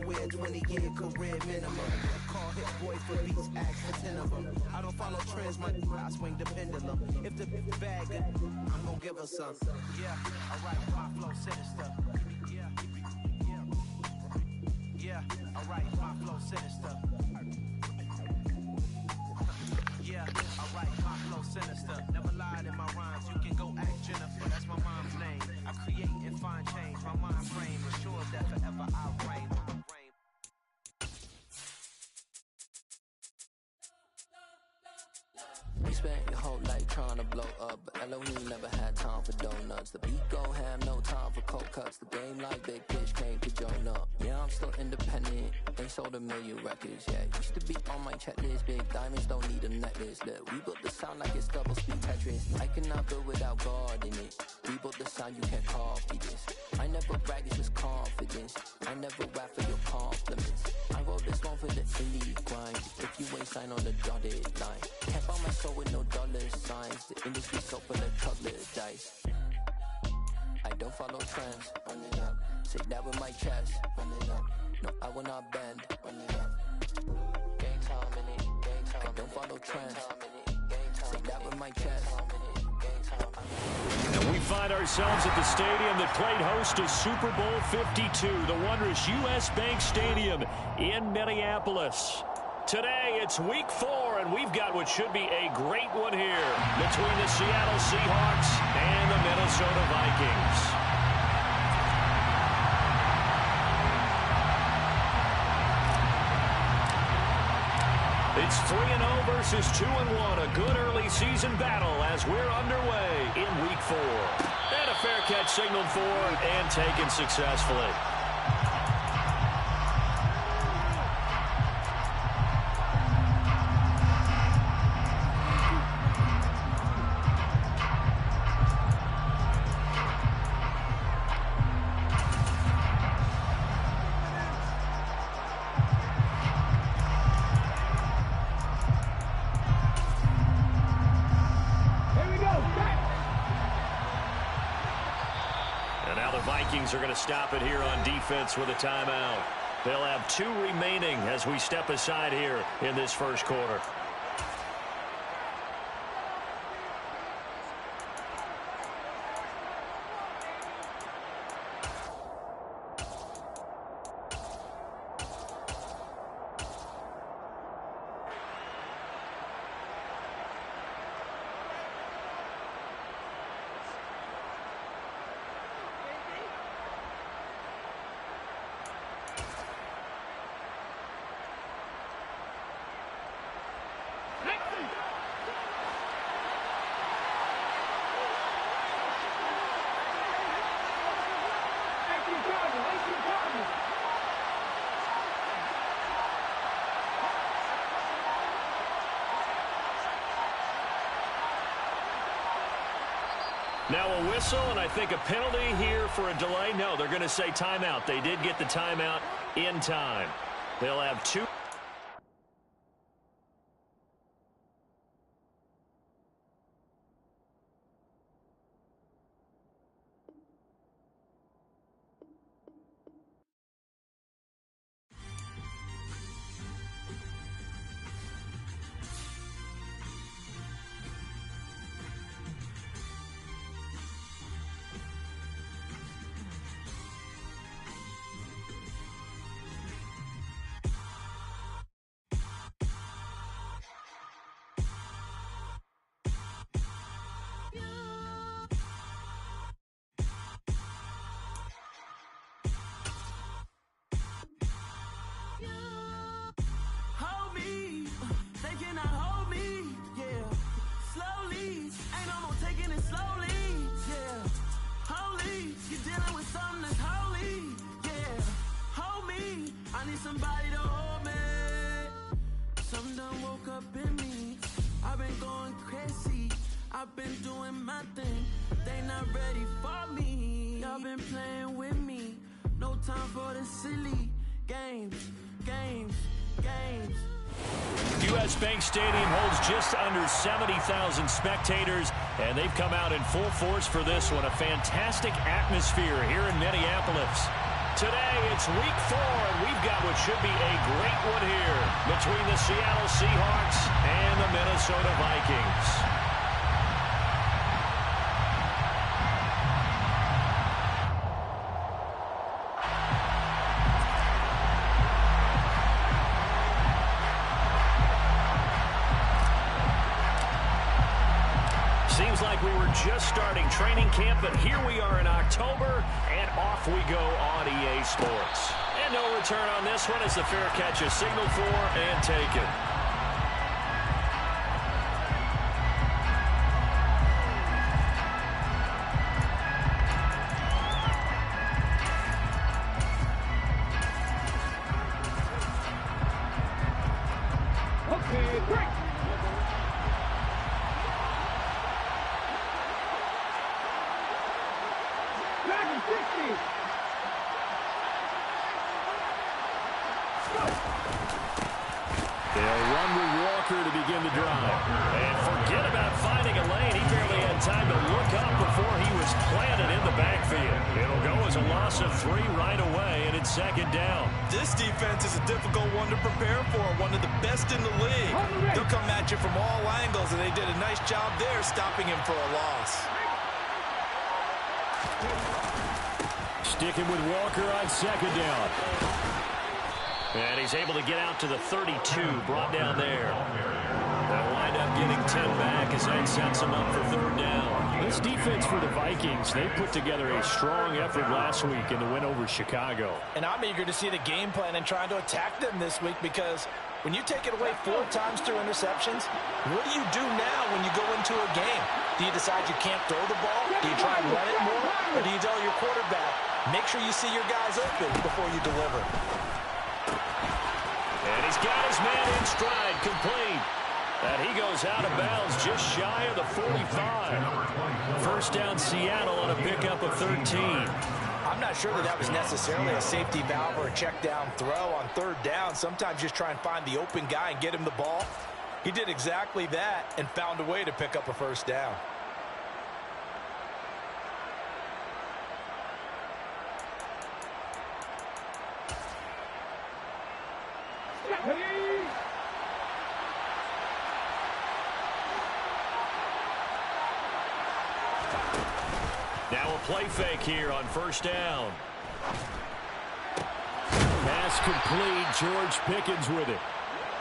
somewhere, 20-year career minimum. Call hit boys for beats, ask for 10 of them. I don't follow trends, I swing the pendulum. If the bag good, I'm gonna give her some. Yeah, alright, my flow sinister. Yeah, alright, my flow sinister. Yeah, alright, my flow sinister. Never lied in my rhymes, you can go ask Jennifer, that's my mom's name. I create and find change, my mind frame ensures that forever I reign. We spent your whole life trying to blow up, but Elohim never had time for donuts. The beat go ham, no time for cold cuts. The game like Big Pitch came to join up. Yeah, I'm still independent, ain't sold a million records yet. Used to be on my checklist, big diamonds don't need a necklace. Look, we built the sound like it's double speed Tetris. I cannot build without God in it. We built the sound, you can't copy this. I never brag, it's just confidence. I never rap for your compliments. I wrote this one for the indie grind. If you ain't signed on the dotted line, can't buy my soul with no dollar signs. The industry so full of color dice. I don't follow trends. Run it up. Say that with my chest. Run it up. No, I will not bend. Run it up. Gang time in it. Gang time. I don't follow trends. Say that with my chest. And we find ourselves at the stadium that played host to Super Bowl 52, the wondrous U.S. Bank Stadium in Minneapolis. Today, it's week 4, and we've got what should be a great one here between the Seattle Seahawks and the Minnesota Vikings. It's 3-0 versus 2-1, a good early season battle as we're underway in week 4. And a fair catch signaled for and taken successfully. Vikings are going to stop it here on defense with a timeout. They'll have 2 remaining as we step aside here in this first quarter. Now a whistle, and I think a penalty here for a delay. No, they're going to say timeout. They did get the timeout in time. They'll have 2. Somebody to hold me. Something done woke up in me. I've been going crazy. I've been doing my thing. They not ready for me. Y'all been playing with me. No time for the silly games. U.S. Bank Stadium holds just under 70,000 spectators, and they've come out in full force for this one. A fantastic atmosphere here in Minneapolis. Today, it's week 4, and we've got what should be a great one here between the Seattle Seahawks and the Minnesota Vikings. Seems like we were just starting training camp, but here we are in October, and off we go on EA Sports. And no return on this one as the fair catch is signaled for and taken. Okay, break. They'll run with Walker to begin the drive. And forget about finding a lane. He barely had time to look up before he was planted in the backfield. It'll go as a loss of 3 right away, and it's second down. This defense is a difficult one to prepare for, one of the best in the league. They'll come at you from all angles, and they did a nice job there stopping him for a loss. Sticking with Walker on second down. And he's able to get out to the 32, brought down there. They'll wind up getting 10 back as that sets him up for third down. This defense for the Vikings, they put together a strong effort last week in the win over Chicago. And I'm eager to see the game plan and trying to attack them this week, because when you take it away 4 times through interceptions, what do you do now when you go into a game? Do you decide you can't throw the ball? Do you try and run it more? Or do you tell your quarterback, make sure you see your guys open before you deliver? And he's got his man in stride, complete. And he goes out of bounds just shy of the 45. First down Seattle on a pickup of 13. I'm not sure that was necessarily a safety valve or a check down throw on third down. Sometimes just try and find the open guy and get him the ball. He did exactly that and found a way to pick up a first down. Now a play fake here on first down. Pass complete. George Pickens with it.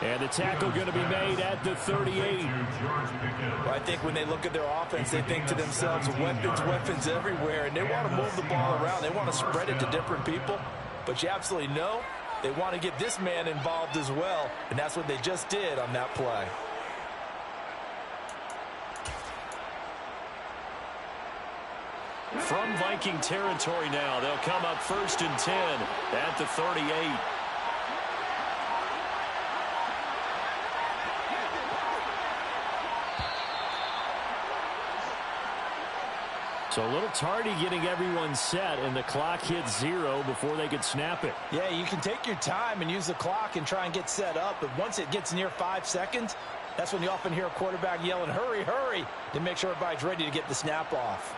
And the tackle going to be made at the 38. Well, I think when they look at their offense, they think to themselves, weapons everywhere, and they want to move the ball around. They want to spread it to different people. But you absolutely know they want to get this man involved as well, and that's what they just did on that play. From Viking territory now, they'll come up 1st and 10 at the 38. So a little tardy getting everyone set, and the clock hits 0 before they could snap it. Yeah, you can take your time and use the clock and try and get set up, but once it gets near 5 seconds, that's when you often hear a quarterback yelling, hurry, hurry, to make sure everybody's ready to get the snap off.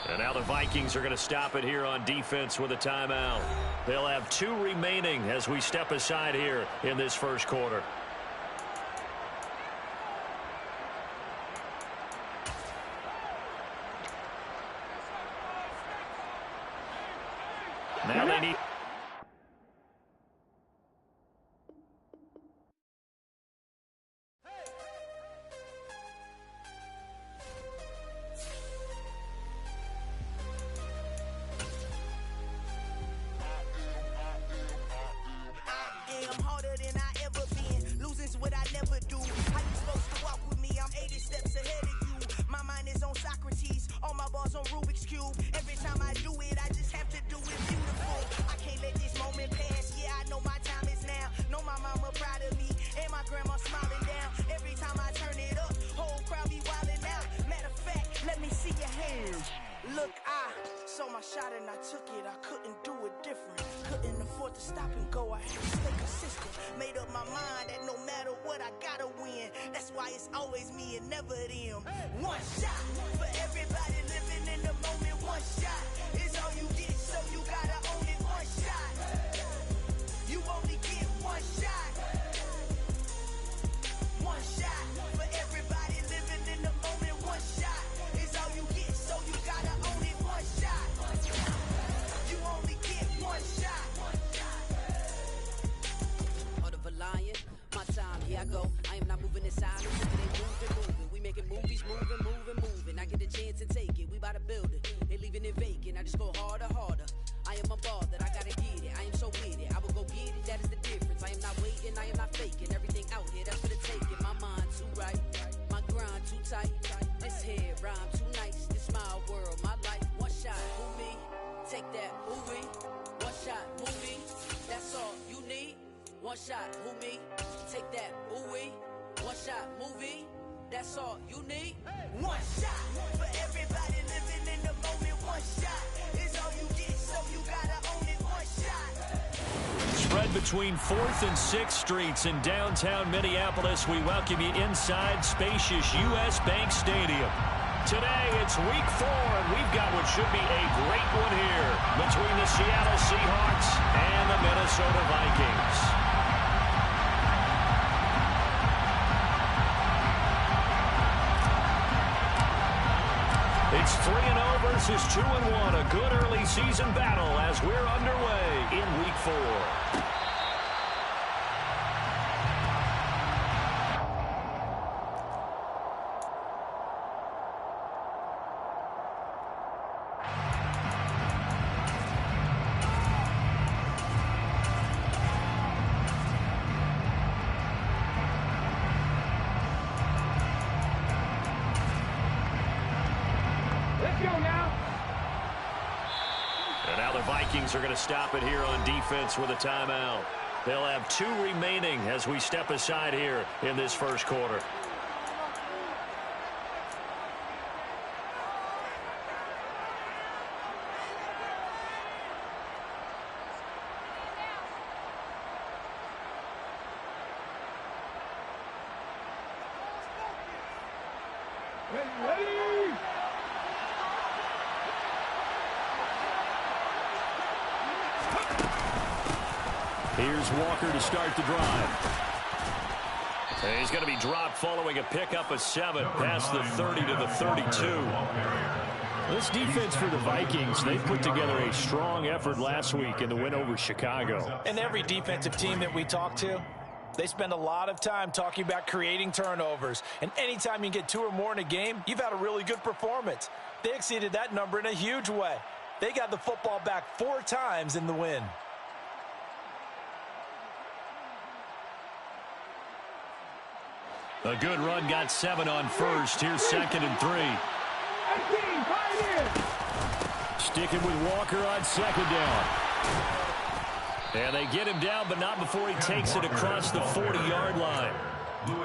And now the Vikings are going to stop it here on defense with a timeout. They'll have 2 remaining as we step aside here in this first quarter. Now they need... my mind that no matter what, I gotta win. That's why it's always me and never them. One shot for everybody living in the moment. One shot is all you get, so you gotta own it. One shot. You only get one shot. One shot for everybody living in the moment. One shot is all you get, so you gotta own it. One shot. You only get one shot. Heart of a lion, my time, here I go. I am not moving in silence. Look at it moving. We making movies, moving. I get a chance and take it. We bout to build it. They leaving it vacant. I just go harder. I am a ball that I gotta get it. I am so with it. I will go get it. That is the difference. I am not waiting. I am not faking. Everything out here, that's for the taking. My mind too right. My grind too tight. This head rhyme too nice. This my world, my life. One shot, who me? Take that, who we? One shot, movie. That's all you need. One shot, who me? Take that, who we? One shot, movie. That's all you need. One shot for everybody living in the moment. One shot is all you get, so you gotta own it. One shot. Spread between 4th and 6th Streets in downtown Minneapolis. We welcome you inside spacious U.S. Bank Stadium. Today, it's week 4, and we've got what should be a great one here between the Seattle Seahawks and the Minnesota Vikings. It's 3-0 versus 2-1. A good early season battle as we're underway in week 4. Vikings are going to stop it here on defense with a timeout. They'll have 2 remaining as we step aside here in this first quarter. Here's Walker to start the drive. And he's going to be dropped following a pickup of 7 past the 30 to the 32. This defense for the Vikings, they put together a strong effort last week in the win over Chicago. And every defensive team that we talk to, they spend a lot of time talking about creating turnovers. And anytime you get 2 or more in a game, you've had a really good performance. They exceeded that number in a huge way. They got the football back 4 times in the win. A good run got 7 on first. Here's 2nd and 3. Sticking with Walker on 2nd down. And they get him down, but not before he takes it across the 40-yard line.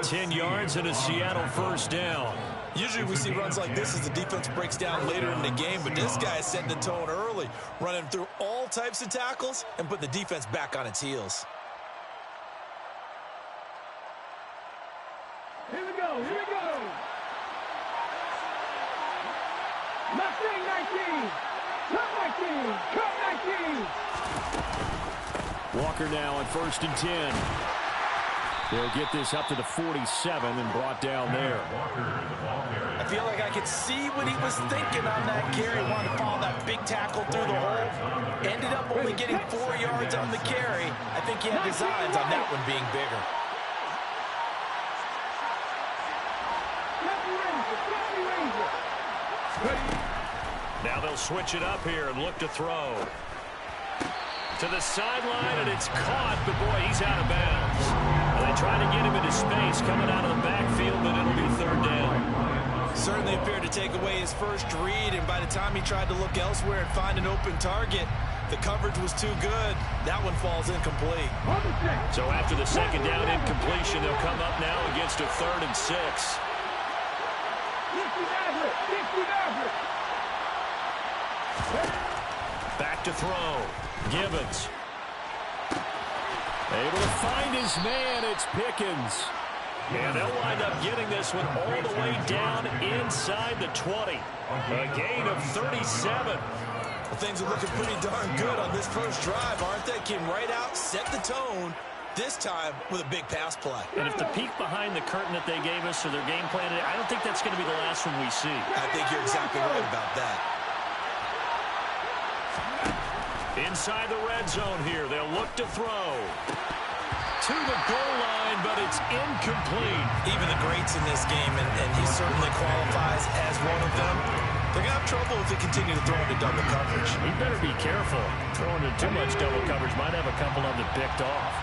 10 yards and a Seattle first down. Usually we see runs like this as the defense breaks down later in the game, but this guy is setting the tone early, running through all types of tackles and put the defense back on its heels. Here we go. Mustang 19. Cut 19. Walker now on 1st and 10. They'll get this up to the 47 and brought down there. I feel like I could see what he was thinking on that carry. Wanted to follow that big tackle through the hole. Ended up only getting 4 yards on the carry. I think he had designs on that one being bigger. Now they'll switch it up here and look to throw. To the sideline, and it's caught, but boy, he's out of bounds. And they try to get him into space coming out of the backfield, but it'll be 3rd down. Certainly appeared to take away his first read, and by the time he tried to look elsewhere and find an open target, the coverage was too good. That one falls incomplete. So after the 2nd down incompletion, they'll come up now against a 3rd and 6. Back to throw. Gibbons. Able to find his man. It's Pickens. And they'll wind up getting this one all the way down inside the 20. A gain of 37. Well, things are looking pretty darn good on this first drive, aren't they? Came right out, set the tone, this time with a big pass play. And if the peek behind the curtain that they gave us or their game plan, I don't think that's going to be the last one we see. I think you're exactly right about that. Inside the red zone here, they'll look to throw. To the goal line, but it's incomplete. Even the greats in this game, and he certainly qualifies as one of them, they're going to have trouble if they continue to throw into double coverage. He better be careful. Throwing into too much double coverage might have a couple of them picked off.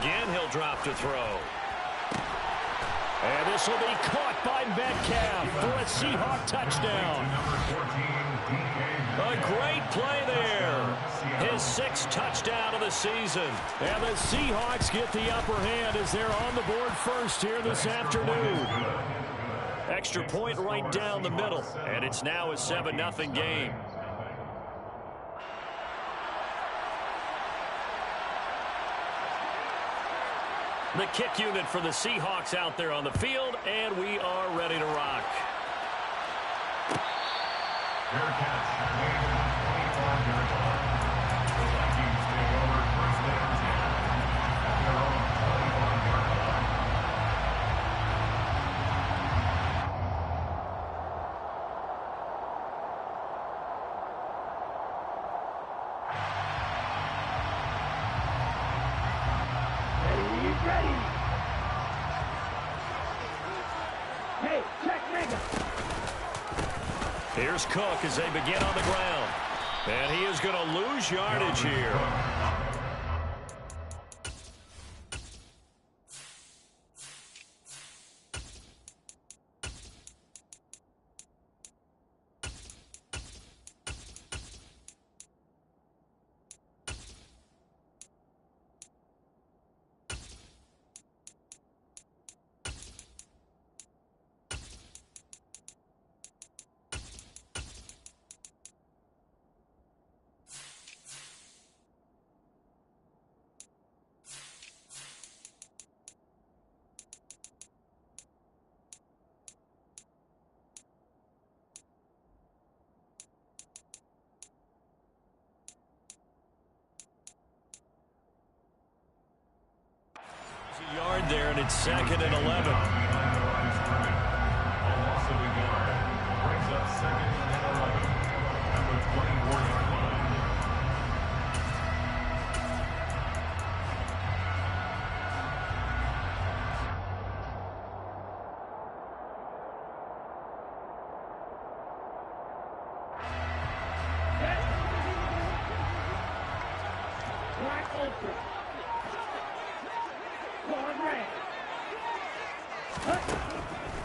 Again, he'll drop to throw. And this will be caught by Metcalf for a Seahawk touchdown. A great play there. His 6th touchdown of the season. And the Seahawks get the upper hand as they're on the board first here this afternoon. Extra point right down the middle. And it's now a 7-0 game. The kick unit for the Seahawks out there on the field, and we are ready to rock. Here's Cook as they begin on the ground. And he is going to lose yardage here. Yard there, and it's 2nd and 11.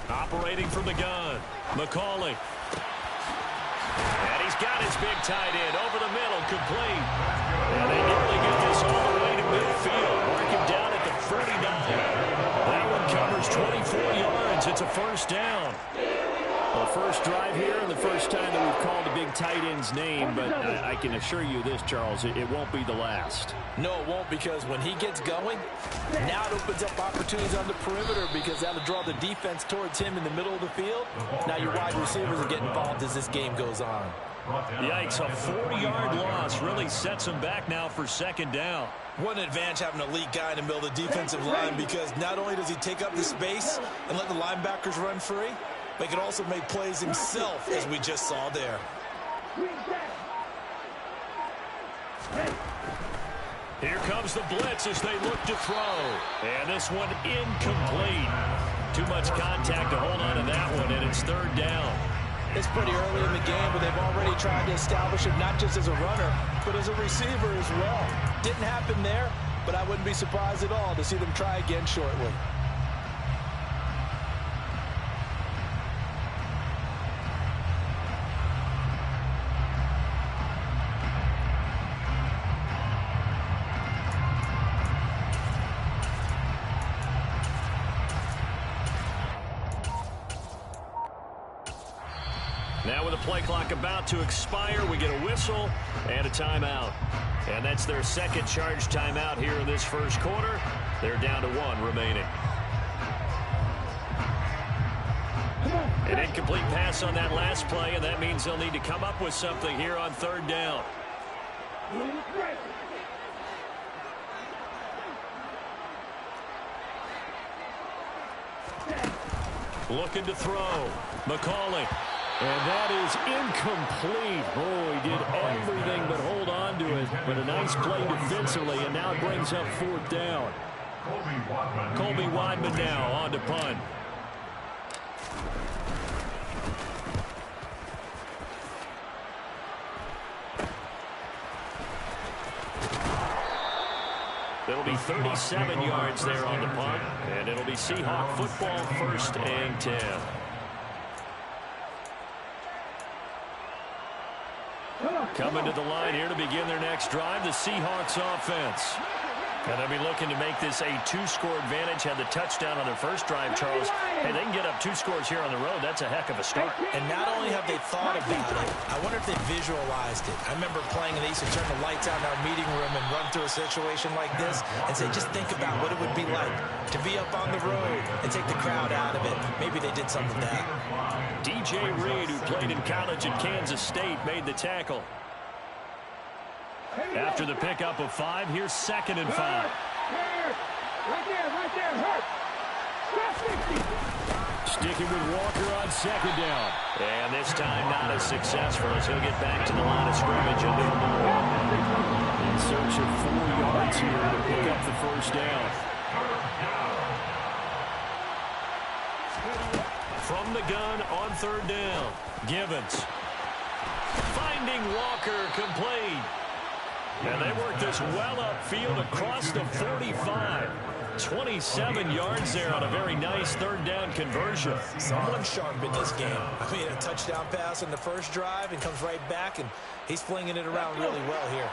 Operating from the gun, McCauley. And he's got his big tight end over the middle, complete. And they nearly get this all the way to midfield. Mark him down at the 49. That one covers 24 yards. It's a first down. Well, first drive here and the first time that we've called a big tight end's name, but I can assure you this, Charles, it won't be the last. No, it won't, because when he gets going, now it opens up opportunities on the perimeter because that'll draw the defense towards him in the middle of the field. Now your wide receivers will get involved as this game goes on. Yikes, a 40-yard loss really sets him back now for 2nd down. What an advantage having an elite guy in the middle of the defensive line, because not only does he take up the space and let the linebackers run free, but he can also make plays himself, as we just saw there. Here comes the blitz as they look to throw. And this one incomplete. Too much contact to hold on to that one, and it's 3rd down. It's pretty early in the game, but they've already tried to establish him not just as a runner, but as a receiver as well. Didn't happen there, but I wouldn't be surprised at all to see them try again shortly. Now with the play clock about to expire, we get a whistle and a timeout. And that's their second charge timeout here in this first quarter. They're down to 1 remaining. An incomplete pass on that last play, and that means they'll need to come up with something here on 3rd down. Looking to throw. McCauley. And that is incomplete. Oh, he did everything but hold on to it. But a nice play defensively, and now it brings up 4th down. Colby Wadman now on to punt. It'll be 37 yards there on the punt, and it'll be Seahawk football, 1st and 10. Coming to the line here to begin their next drive, the Seahawks offense. And they'll be looking to make this a 2-score advantage. Had the touchdown on their first drive, Charles. Hey, they can get up 2 scores here on the road. That's a heck of a start. And not only have they thought about it, I wonder if they visualized it. I remember playing, and they used to turn the lights out in our meeting room and run through a situation like this and say, just think about what it would be like to be up on the road and take the crowd out of it. Maybe they did some of that. DJ Reed, who played in college at Kansas State, made the tackle. After the pickup of 5, here's 2nd and 5. Right there, hurt. Sticking with Walker on 2nd down. And this time not as successful as he'll get back to the line of scrimmage and do more. In search of 4 yards here to pick up the 1st down. From the gun on 3rd down. Givens. Finding Walker complete. And they work this well upfield across the 45. 27 yards there on a very nice 3rd down conversion. Someone sharp in this game. I mean, a touchdown pass in the first drive and comes right back, and he's flinging it around really well here.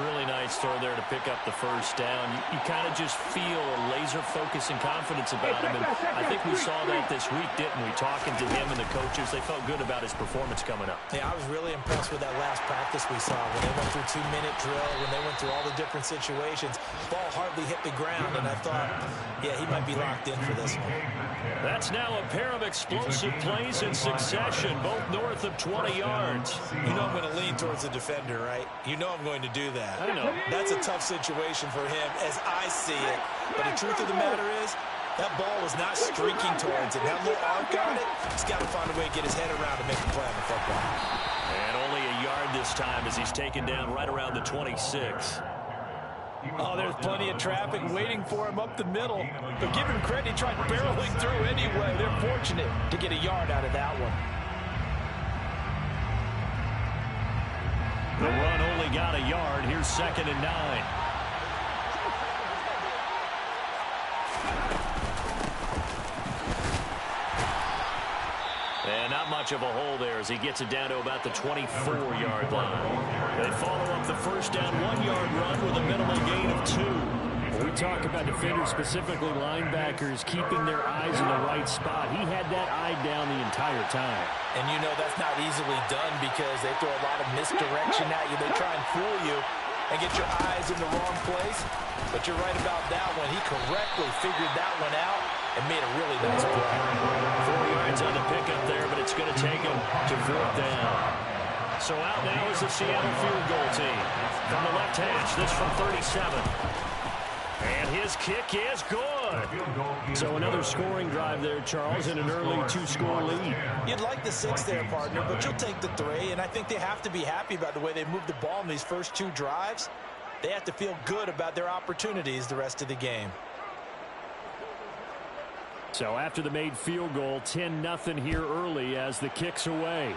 Really nice throw there to pick up the 1st down. You kind of just feel a laser focus and confidence about him, and I think we saw that this week, didn't we? Talking to him and the coaches, they felt good about his performance coming up. Yeah, I was really impressed with that last practice we saw when they went through 2-minute drill, when they went through all the different situations. Ball hardly hit the ground, and I thought, yeah, he might be locked in for this one. That's now a pair of explosive plays in succession, both north of 20 yards. You know I'm going to lean towards the defender, right? You know I'm going to do that. I know. That's a tough situation for him as I see it. But the truth of the matter is, that ball was not streaking towards it. That little arc on it, he's got to find a way to get his head around and make a play on the football. And only a yard this time as he's taken down right around the 26. Oh, there's plenty of traffic waiting for him up the middle. But give him credit, he tried barreling through anyway. They're fortunate to get a yard out of that one. The run only got a yard. Here's 2nd and 9. And not much of a hole there as he gets it down to about the 24-yard line. They follow up the 1st down 1-yard run with a minimal gain of 2. When we talk about defenders, specifically linebackers, keeping their eyes in the right spot, he had that eye down the entire time. And you know that's not easily done because they throw a lot of misdirection at you. They try and fool you and get your eyes in the wrong place. But you're right about that one. He correctly figured that one out and made a really nice play. 4 yards on the pickup there, but it's going to take him to 4th down. So out now is the Seattle field goal team. From the left hash, this from 37. And his kick is good. So another scoring drive there, Charles, and an early 2-score lead. You'd like the 6 there, partner, but you'll take the 3. And I think they have to be happy about the way they moved the ball in these first 2 drives. They have to feel good about their opportunities the rest of the game. So after the made field goal, 10-0 here early as the kick's away.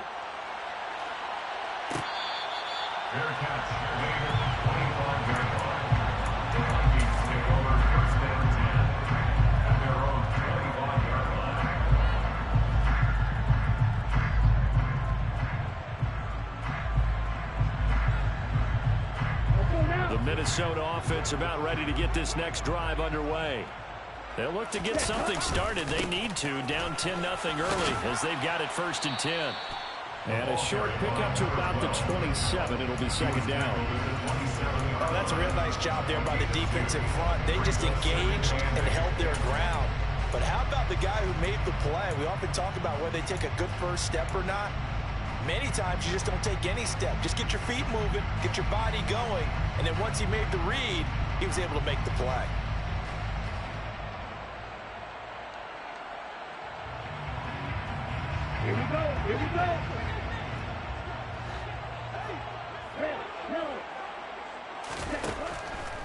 The Minnesota offense about ready to get this next drive underway. They'll look to get something started. They need to, down 10-0 early as they've got it 1st and 10. And a short pickup to about the 27. It'll be second down. Oh, that's a real nice job there by the defense in front. They just engaged and held their ground. But how about the guy who made the play? We often talk about whether they take a good first step or not. Many times you just don't take any step. Just get your feet moving, get your body going, and then once he made the read, he was able to make the play. Here we go. Here we go.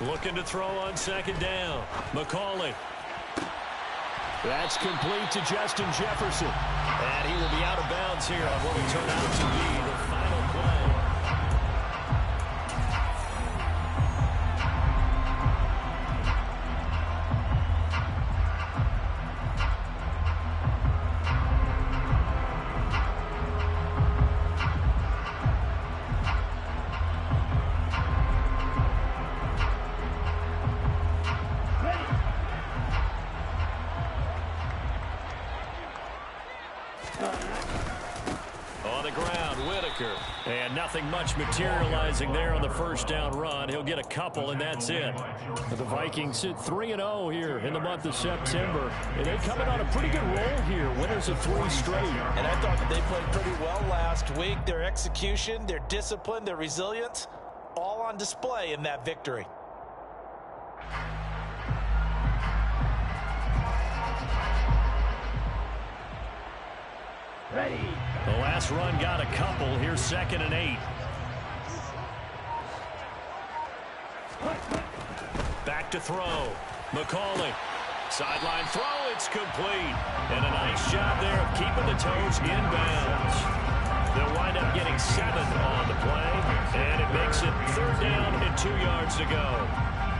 Looking to throw on second down. McCauley. That's complete to Justin Jefferson. And he will be out of bounds here on what will turn out to be the final play. And nothing much materializing there on the first down run. He'll get a couple, and that's it. The Vikings sit 3-0 here in the month of September. And they're coming on a pretty good roll here. Winners of 3 straight. And I thought that they played pretty well last week. Their execution, their discipline, their resilience, all on display in that victory. Ready. The last run got a couple. Here's 2nd and 8. Back to throw. McCauley. Sideline throw. It's complete. And a nice job there of keeping the toes in bounds. They'll wind up getting 7 on the play. And it makes it 3rd down and 2 yards to go.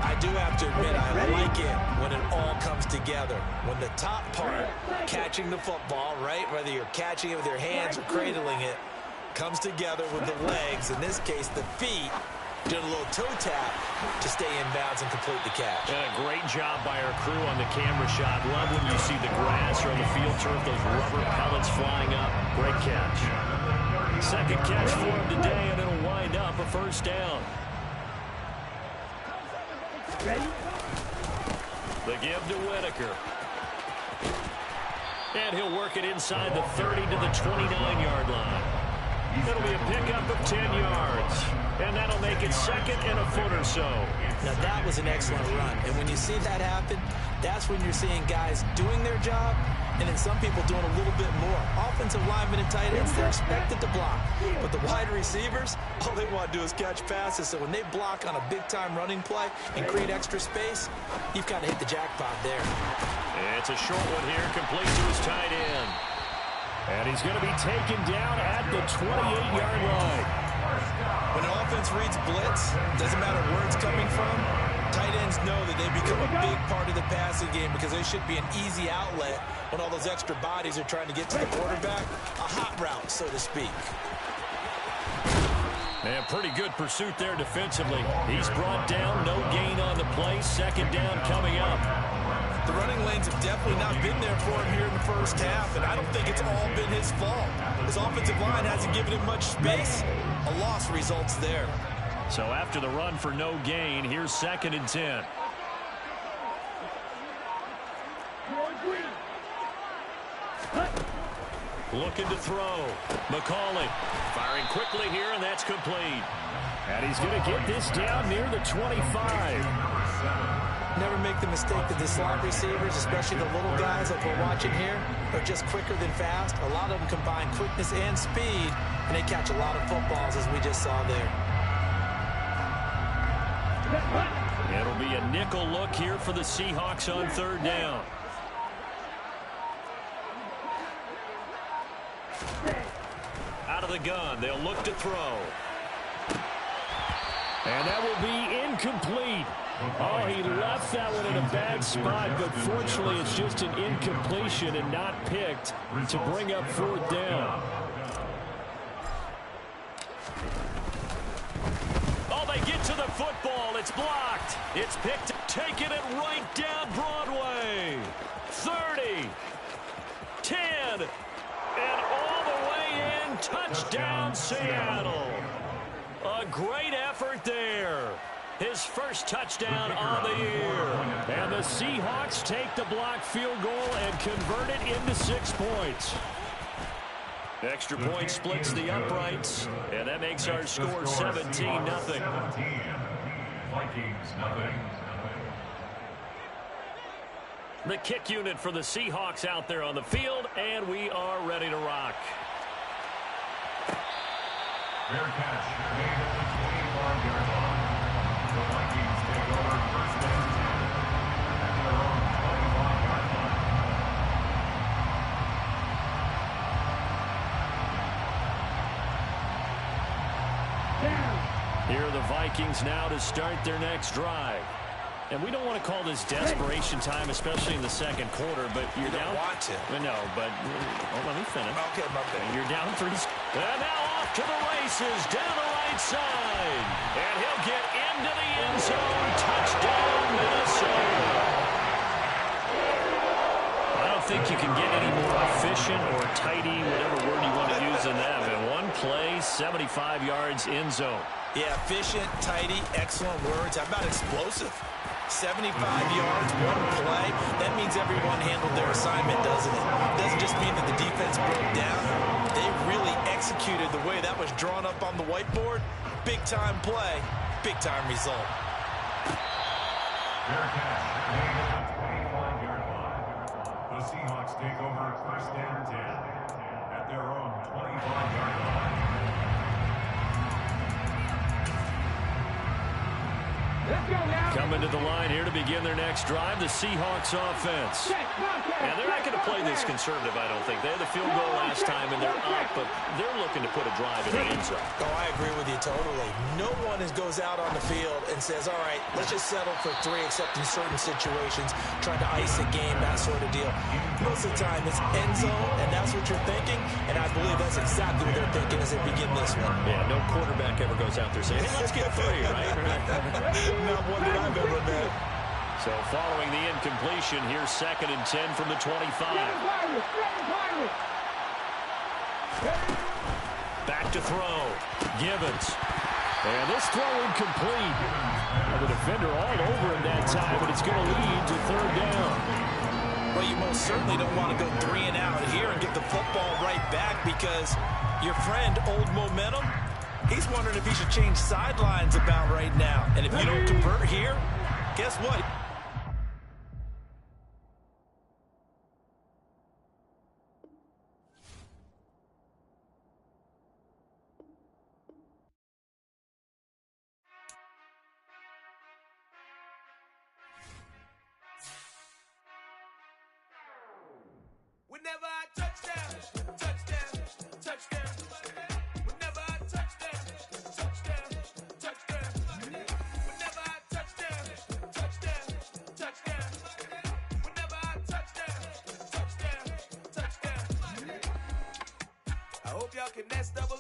I do have to admit, I like it when it all comes together. When the top part, catching the football, right, whether you're catching it with your hands or cradling it, comes together with the legs, in this case the feet, doing a little toe tap to stay in bounds and complete the catch. And a great job by our crew on the camera shot. Love when you see the grass or on the field turf, those rubber pellets flying up. Great catch. 2nd catch for him today, and it'll wind up a 1st down. Ready? The give to Whitaker. And he'll work it inside the 30 to the 29-yard line. It'll be a pickup of 10 yards. And that'll make it 2nd and a foot or so. Now that was an excellent run. And when you see that happen, that's when you're seeing guys doing their job and then some people doing a little bit more. Offensive linemen and tight ends, they're expected to block. But the wide receivers, all they want to do is catch passes. So when they block on a big-time running play and create extra space, you've got to hit the jackpot there. It's a short one here, complete to his tight end. And he's going to be taken down at the 28-yard line. When an offense reads blitz, doesn't matter where it's coming from, tight ends know that they become a big part of the passing game because they should be an easy outlet when all those extra bodies are trying to get to the quarterback. A hot route, so to speak. And pretty good pursuit there defensively. He's brought down, no gain on the play. 2nd down coming up. The running lanes have definitely not been there for him here in the first half, and I don't think it's all been his fault. His offensive line hasn't given him much space. A loss results there. So after the run for no gain, here's 2nd and 10. Looking to throw. McCauley firing quickly here, and that's complete. And he's going to get this down near the 25. Never make the mistake that the slot receivers, especially the little guys like we're watching here, are just quicker than fast. A lot of them combine quickness and speed, and they catch a lot of footballs, as we just saw there. It'll be a nickel look here for the Seahawks on 3rd down. Out of the gun, they'll look to throw. And that will be incomplete. Oh, he left that one in a bad spot, but fortunately it's just an incompletion and not picked to bring up 4th down. Oh, they get to the football. It's blocked. It's picked, taking it right down Broadway. 30, 10, and all the way in to Touchdown, Seattle. A great effort there. His first touchdown on the year. And the Seahawks take the blocked field goal and convert it into 6 points. Extra point splits the uprights, and that makes our score 17-0. Vikings, nothing. The kick unit for the Seahawks out there on the field, and we are ready to rock. Fair catch made at the 25-yard line. The Vikings take over first and 10 at their own 25-yard line. Here are the Vikings now to start their next drive. And we don't want to call this desperation time, especially in the second quarter, but you're down. You don't want to. No, but let me finish. Okay, my bad. You're down 3. And now off to the races, down the right side. And he'll get into the end zone. Touchdown, Minnesota. I don't think you can get any more efficient or tidy, whatever word you want to use in that. In one play, 75 yards in zone. Yeah, efficient, tidy, excellent words. How about explosive? 75 yards, one play. That means everyone handled their assignment, doesn't it? It doesn't just mean that the defense broke down. They really executed the way that was drawn up on the whiteboard. Big-time play, big-time result. Fair catch made at the 25-yard line. The Seahawks take over first and 10 at their own 25-yard line. Coming to the line here to begin their next drive, the Seahawks offense. And they're not going to play this conservative, I don't think. They had the field goal last time, and they're up, but they're looking to put a drive in the end zone. Oh, I agree with you totally. No one goes out on the field and says, all right, let's just settle for 3, except in certain situations, trying to ice a game, that sort of deal. Most of the time, it's end zone, and that's what you're thinking, and I believe that's exactly what they're thinking as they begin this one. Yeah, no quarterback ever goes out there saying, hey, let's get 3, right? Not one that I've ever met. So following the incompletion, here's 2nd and 10 from the 25. Back to throw. Gibbons. And this throw incomplete. The defender all over him that time, but it's going to lead to 3rd down. Well, you most certainly don't want to go 3 and out here and get the football right back, because your friend, Old Momentum, he's wondering if he should change sidelines about right now. And if you don't convert here, guess what? Whenever I touchdown, touchdown, touchdown. Whenever I touchdown, touchdown, touchdown. Whenever I touchdown, touchdown, touchdown. Whenever I touchdown, touchdown, touchdown. I hope y'all can nest double.